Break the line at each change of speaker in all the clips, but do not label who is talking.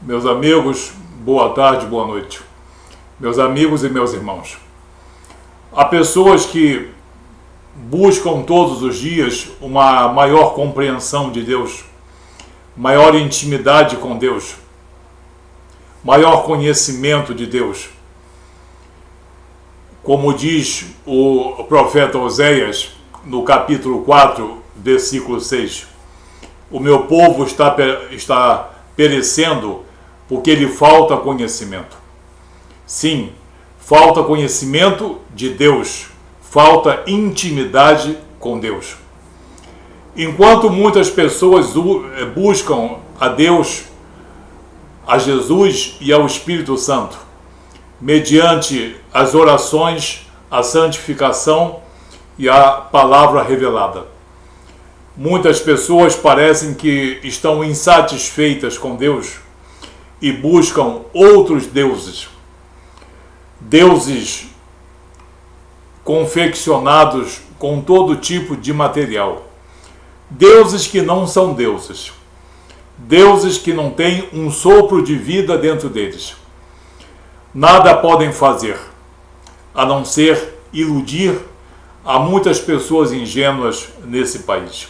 Meus amigos, boa tarde, boa noite. Meus amigos e meus irmãos. Há pessoas que buscam todos os dias uma maior compreensão de Deus, maior intimidade com Deus, maior conhecimento de Deus. Como diz o profeta Oséias, no capítulo 4, versículo 6, o meu povo está perecendo porque lhe falta conhecimento. Sim, falta conhecimento de Deus, falta intimidade com Deus. Enquanto muitas pessoas buscam a Deus, a Jesus e ao Espírito Santo, mediante as orações, a santificação e a palavra revelada, muitas pessoas parecem que estão insatisfeitas com Deus e buscam outros deuses, deuses confeccionados com todo tipo de material, deuses que não são deuses, deuses que não têm um sopro de vida dentro deles. Nada podem fazer a não ser iludir a muitas pessoas ingênuas nesse país.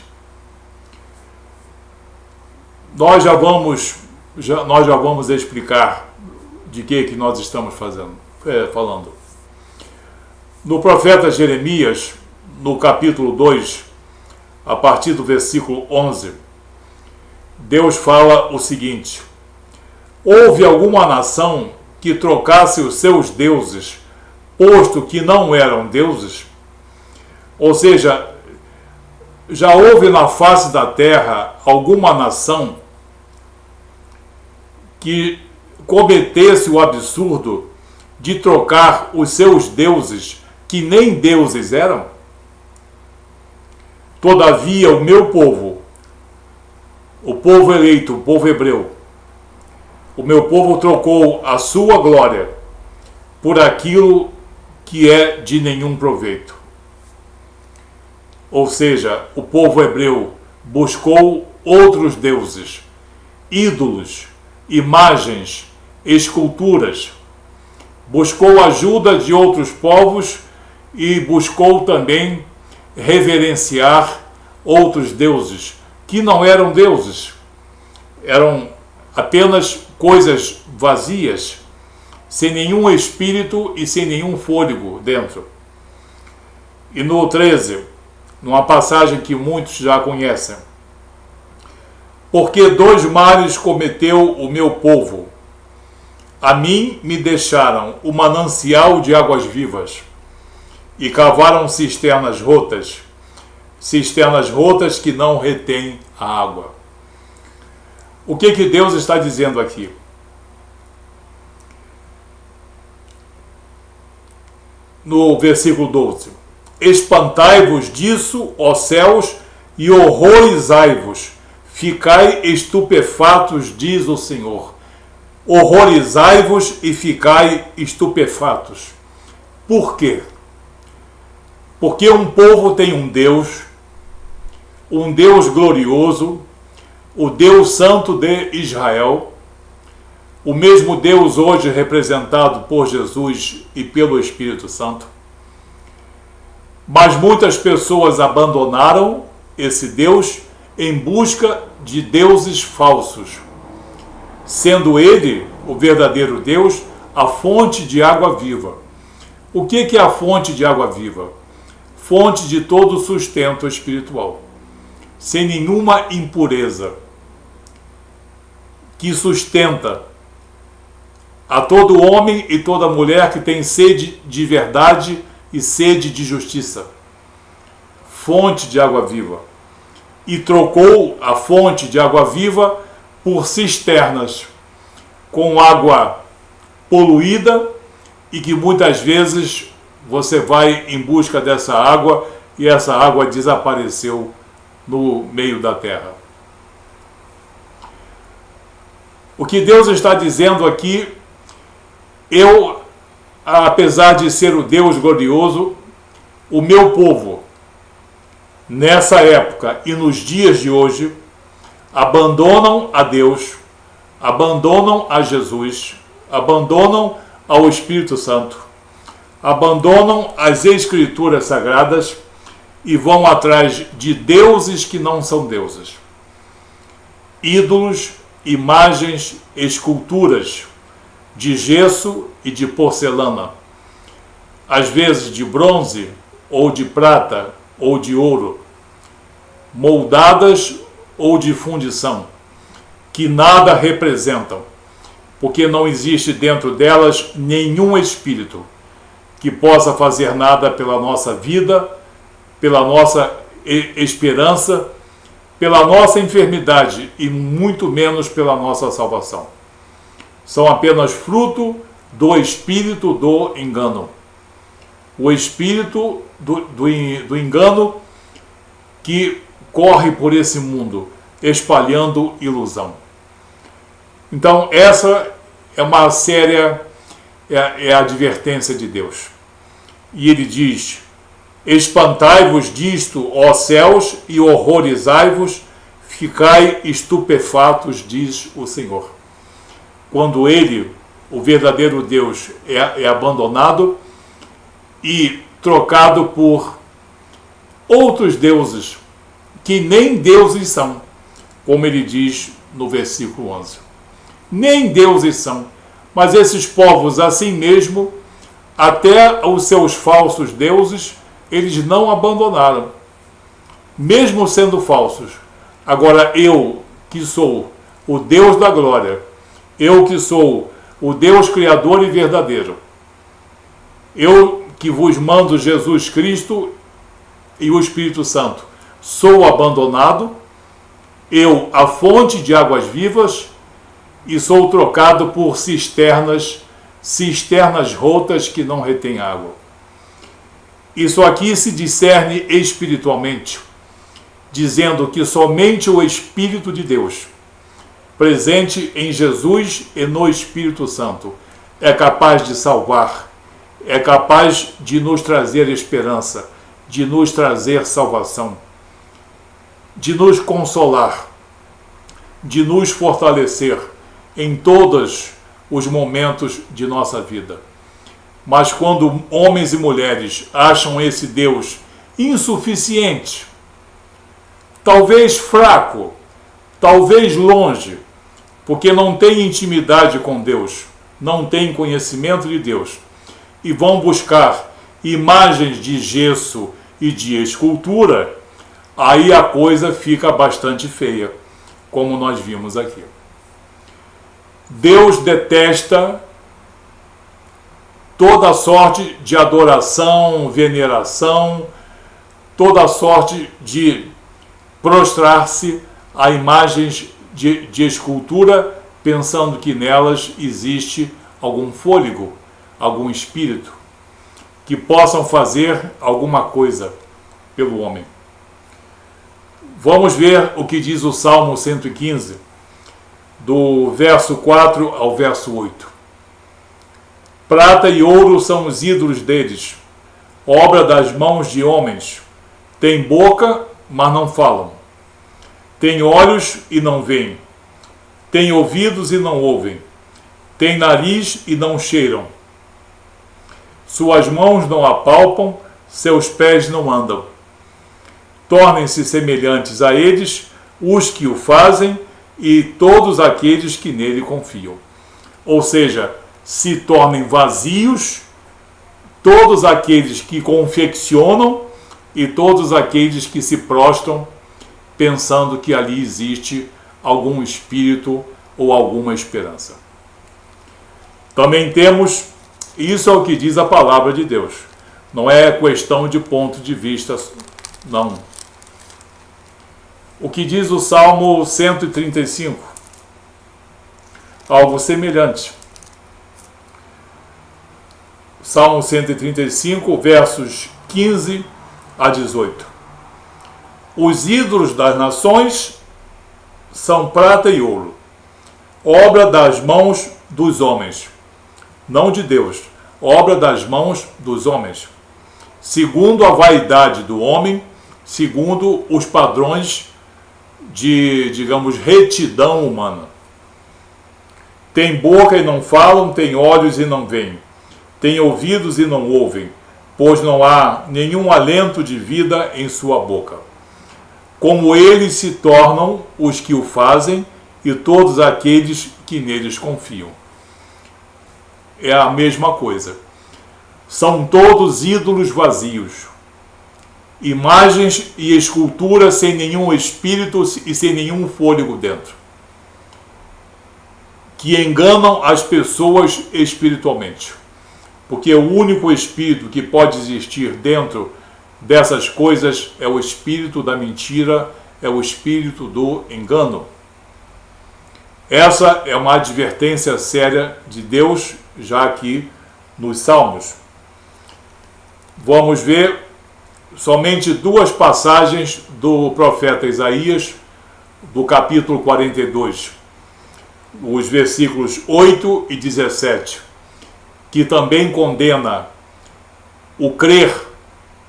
Nós já vamos explicar de que nós estamos falando. No profeta Jeremias, no capítulo 2, a partir do versículo 11, Deus fala o seguinte: houve alguma nação que trocasse os seus deuses, posto que não eram deuses? Ou seja, já houve na face da terra alguma nação que cometesse o absurdo de trocar os seus deuses, que nem deuses eram? Todavia o meu povo, o povo eleito, o povo hebreu, o meu povo trocou a sua glória por aquilo que é de nenhum proveito. Ou seja, o povo hebreu buscou outros deuses, ídolos, imagens, esculturas, buscou ajuda de outros povos e buscou também reverenciar outros deuses, que não eram deuses, eram apenas coisas vazias, sem nenhum espírito e sem nenhum fôlego dentro. E no 13, numa passagem que muitos já conhecem: porque 2 males cometeu o meu povo, a mim me deixaram o manancial de águas vivas, e cavaram cisternas rotas que não retêm a água. O que Deus está dizendo aqui? No versículo 12: espantai-vos disso, ó céus, e horrorizai-vos, ficai estupefatos, diz o Senhor. Horrorizai-vos e ficai estupefatos. Por quê? Porque um povo tem um Deus glorioso, o Deus Santo de Israel, o mesmo Deus hoje representado por Jesus e pelo Espírito Santo. Mas muitas pessoas abandonaram esse Deus em busca de deuses falsos, sendo ele, o verdadeiro Deus, a fonte de água viva. O que é a fonte de água viva? Fonte de todo sustento espiritual, sem nenhuma impureza, que sustenta a todo homem e toda mulher que tem sede de verdade e sede de justiça. Fonte de água viva. E trocou a fonte de água viva por cisternas com água poluída, e que muitas vezes você vai em busca dessa água e essa água desapareceu no meio da terra. O que Deus está dizendo aqui: eu, apesar de ser o Deus glorioso, o meu povo, nessa época e nos dias de hoje, abandonam a Deus, abandonam a Jesus, abandonam ao Espírito Santo, abandonam as Escrituras Sagradas e vão atrás de deuses que não são deuses. Ídolos, imagens, esculturas de gesso e de porcelana, às vezes de bronze ou de prata ou de ouro, moldadas ou de fundição, que nada representam, porque não existe dentro delas nenhum espírito que possa fazer nada pela nossa vida, pela nossa esperança, pela nossa enfermidade e muito menos pela nossa salvação. São apenas fruto do espírito do engano. O espírito do engano que corre por esse mundo, espalhando ilusão. Então, essa é uma séria a advertência de Deus. E ele diz: espantai-vos disto, ó céus, e horrorizai-vos, ficai estupefatos, diz o Senhor. Quando ele, o verdadeiro Deus, é abandonado e trocado por outros deuses, que nem deuses são, como ele diz no versículo 11. Nem deuses são, mas esses povos assim mesmo, até os seus falsos deuses, eles não abandonaram, mesmo sendo falsos. Agora eu, que sou o Deus da glória, eu que sou o Deus criador e verdadeiro, eu que vos mando Jesus Cristo e o Espírito Santo, sou abandonado, eu, a fonte de águas vivas, e sou trocado por cisternas rotas que não retêm água. Isso aqui se discerne espiritualmente, dizendo que somente o Espírito de Deus, presente em Jesus e no Espírito Santo, é capaz de salvar, é capaz de nos trazer esperança, de nos trazer salvação, de nos consolar, de nos fortalecer em todos os momentos de nossa vida. Mas quando homens e mulheres acham esse Deus insuficiente, talvez fraco, talvez longe, porque não tem intimidade com Deus, não tem conhecimento de Deus, e vão buscar imagens de gesso e de escultura, aí a coisa fica bastante feia, como nós vimos aqui. Deus detesta toda sorte de adoração, veneração, toda sorte de prostrar-se a imagens de escultura, pensando que nelas existe algum fôlego, algum espírito, que possam fazer alguma coisa pelo homem. Vamos ver o que diz o Salmo 115, do verso 4 ao verso 8. Prata e ouro são os ídolos deles, obra das mãos de homens. Têm boca, mas não falam. Têm olhos e não veem. Têm ouvidos e não ouvem. Têm nariz e não cheiram. Suas mãos não apalpam, seus pés não andam. Tornem-se semelhantes a eles os que o fazem e todos aqueles que nele confiam. Ou seja, se tornem vazios todos aqueles que confeccionam e todos aqueles que se prostram pensando que ali existe algum espírito ou alguma esperança. Também temos, isso é o que diz a palavra de Deus, não é questão de ponto de vista, não. O que diz o Salmo 135? Algo semelhante. Salmo 135, versos 15 a 18. Os ídolos das nações são prata e ouro, obra das mãos dos homens, não de Deus, obra das mãos dos homens, segundo a vaidade do homem, segundo os padrões de, digamos, retidão humana. Têm boca e não falam, têm olhos e não veem, têm ouvidos e não ouvem, pois não há nenhum alento de vida em sua boca. Como eles se tornam os que o fazem e todos aqueles que neles confiam. É a mesma coisa. São todos ídolos vazios, imagens e esculturas sem nenhum espírito e sem nenhum fôlego dentro, que enganam as pessoas espiritualmente. Porque o único espírito que pode existir dentro dessas coisas é o espírito da mentira, é o espírito do engano. Essa é uma advertência séria de Deus, já aqui nos Salmos. Vamos ver somente duas passagens do profeta Isaías, do capítulo 42, os versículos 8 e 17, que também condena o crer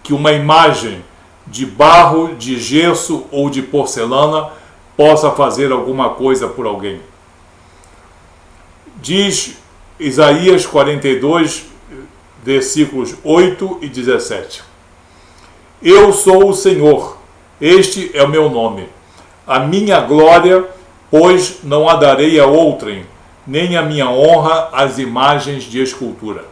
que uma imagem de barro, de gesso ou de porcelana possa fazer alguma coisa por alguém. Diz Isaías 42, versículos 8 e 17. Eu sou o Senhor, este é o meu nome. A minha glória, pois não a darei a outrem, nem a minha honra às imagens de escultura.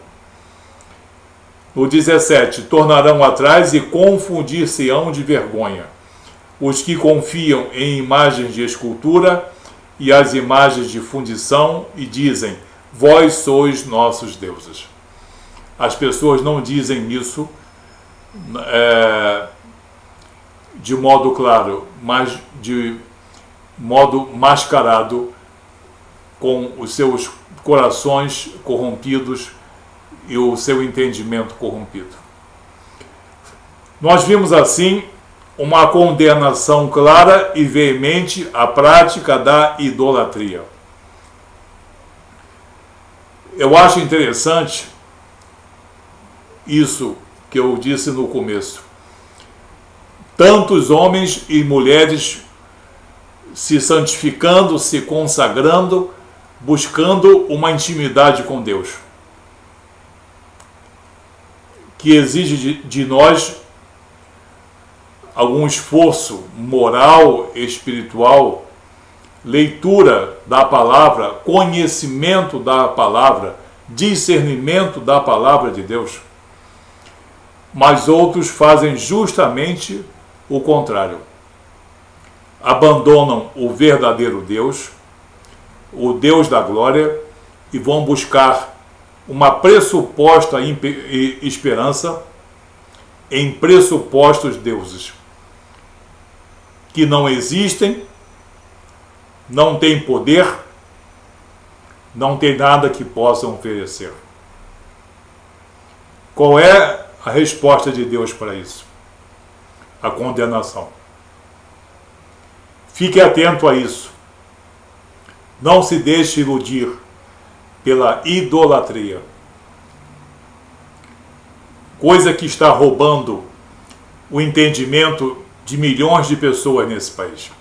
No 17, tornarão atrás e confundir-se-ão de vergonha os que confiam em imagens de escultura e as imagens de fundição e dizem, vós sois nossos deuses. As pessoas não dizem isso de modo claro, mas de modo mascarado, com os seus corações corrompidos e o seu entendimento corrompido. Nós vimos assim uma condenação clara e veemente à prática da idolatria. Eu acho interessante isso que eu disse no começo. Tantos homens e mulheres se santificando, se consagrando, buscando uma intimidade com Deus, que exige de nós algum esforço moral, espiritual, leitura da palavra, conhecimento da palavra, discernimento da palavra de Deus. Mas outros fazem justamente o contrário. Abandonam o verdadeiro Deus, o Deus da glória, e vão buscar uma pressuposta esperança em pressupostos deuses que não existem, não têm poder, não tem nada que possam oferecer. Qual é a resposta de Deus para isso? A condenação. Fique atento a isso. Não se deixe iludir pela idolatria. Coisa que está roubando o entendimento de milhões de pessoas nesse país.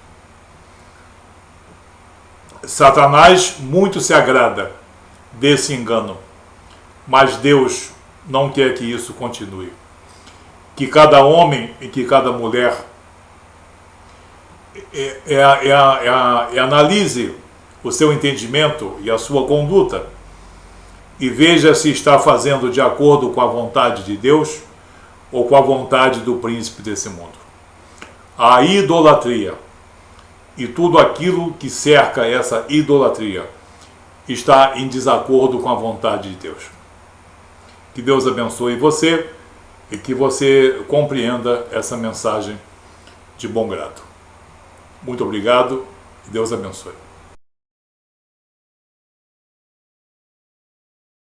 Satanás muito se agrada desse engano, mas Deus não quer que isso continue. Que cada homem e que cada mulher analise o seu entendimento e a sua conduta e veja se está fazendo de acordo com a vontade de Deus ou com a vontade do príncipe desse mundo. A idolatria e tudo aquilo que cerca essa idolatria está em desacordo com a vontade de Deus. Que Deus abençoe você e que você compreenda essa mensagem de bom grado. Muito obrigado e Deus abençoe.